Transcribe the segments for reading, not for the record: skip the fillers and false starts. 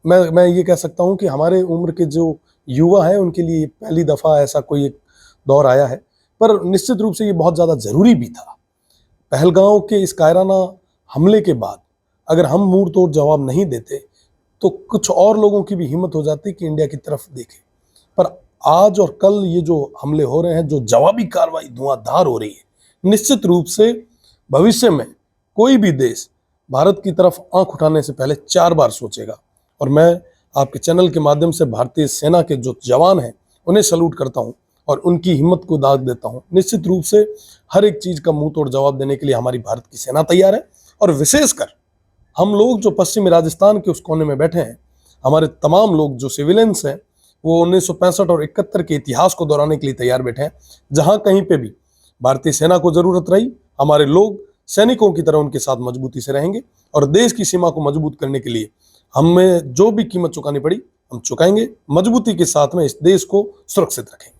मैं ये कह सकता हूँ कि हमारे उम्र के जो युवा हैं उनके लिए पहली दफ़ा ऐसा कोई एक दौर आया है, पर निश्चित रूप से ये बहुत ज़्यादा ज़रूरी भी था। पहलगाँव के इस कायराना हमले के बाद अगर हम मुँह तोड़ जवाब नहीं देते, तो कुछ और लोगों की भी हिम्मत हो जाती कि इंडिया की तरफ देखें। पर आज और कल ये जो हमले हो रहे हैं, जो जवाबी कार्रवाई धुआंधार हो रही है, निश्चित रूप से भविष्य में कोई भी देश भारत की तरफ आँख उठाने से पहले 4 बार सोचेगा। और मैं आपके चैनल के माध्यम से भारतीय सेना के जो जवान हैं, उन्हें सैल्यूट करता हूँ और उनकी हिम्मत को दाद देता हूँ। निश्चित रूप से हर एक चीज़ का मुँह तोड़ जवाब देने के लिए हमारी भारत की सेना तैयार है। और विशेषकर हम लोग जो पश्चिमी राजस्थान के उस कोने में बैठे हैं, हमारे तमाम लोग जो सिविलियंस हैं, वो 1965 और 71 के इतिहास को दोहराने के लिए तैयार बैठे हैं। जहां कहीं पे भी भारतीय सेना को जरूरत रही, हमारे लोग सैनिकों की तरह उनके साथ मजबूती से रहेंगे और देश की सीमा को मजबूत करने के लिए हमें जो भी कीमत चुकानी पड़ी हम चुकाएंगे। मजबूती के साथ में इस देश को सुरक्षित रखेंगे।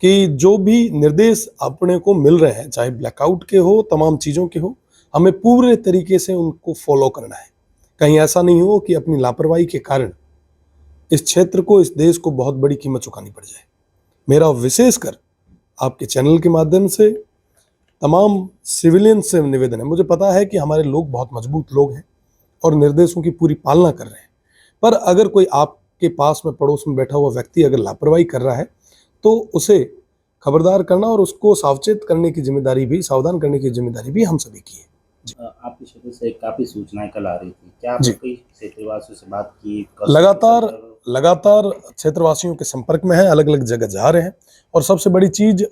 कि जो भी निर्देश अपने को मिल रहे हैं, चाहे ब्लैकआउट के हो, तमाम चीज़ों के हो, हमें पूरे तरीके से उनको फॉलो करना है। कहीं ऐसा नहीं हो कि अपनी लापरवाही के कारण इस क्षेत्र को, इस देश को बहुत बड़ी कीमत चुकानी पड़ जाए। मेरा विशेषकर आपके चैनल के माध्यम से तमाम सिविलियन से निवेदन है। मुझे पता है कि हमारे लोग बहुत मजबूत लोग हैं और निर्देशों की पूरी पालना कर रहे हैं, पर अगर कोई आपके पास में पड़ोस में बैठा हुआ व्यक्ति अगर लापरवाही कर रहा है, तो उसे खबरदार करना और उसको सावचेत करने की जिम्मेदारी भी, सावधान करने की जिम्मेदारी भी हम सभी की है। आपके क्षेत्र से काफ़ी सूचनाएँ कल आ रही थी। क्या जी। आपने कोई क्षेत्रवासियों से बात की? लगातार क्षेत्रवासियों के संपर्क में है, अलग-अलग जगह जा रहे हैं और सबसे बड़ी चीज़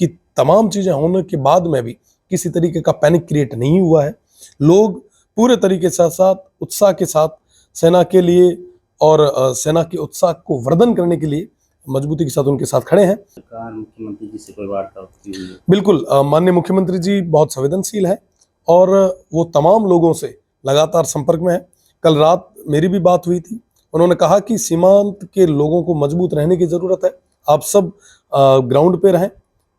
कि तमाम चीज़ें होने के बाद में भी किसी तरीके का पैनिक क्रिएट नहीं हुआ है। लोग पूरे तरीके से साथ उत्साह के साथ सेना के लिए और सेना के उत्साह को वर्धन करने के लिए मजबूती के साथ उनके साथ खड़े हैं। सरकार, मुख्यमंत्री जी से कोई वार्ता की हुई है? बिल्कुल, माननीय मुख्यमंत्री जी बहुत संवेदनशील है और वो तमाम लोगों से लगातार संपर्क में है। कल रात मेरी भी बात हुई थी। उन्होंने कहा कि सीमांत के लोगों को मजबूत रहने की ज़रूरत है। आप सब ग्राउंड पे रहें,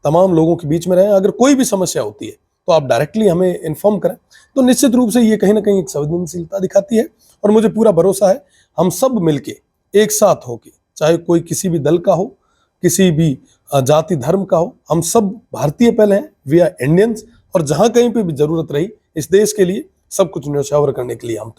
तमाम लोगों के बीच में रहें। अगर कोई भी समस्या होती है तो आप डायरेक्टली हमें इन्फॉर्म करें। तो निश्चित रूप से ये कहीं ना कहीं एक संवेदनशीलता दिखाती है और मुझे पूरा भरोसा है हम सब मिलके एक साथ होके, चाहे कोई किसी भी दल का हो, किसी भी जाति धर्म का हो, हम सब भारतीय पहले हैं, वी आर इंडियंस। और जहां कहीं पे भी जरूरत रही इस देश के लिए सब कुछ न्यौछावर करने के लिए हम तैयार।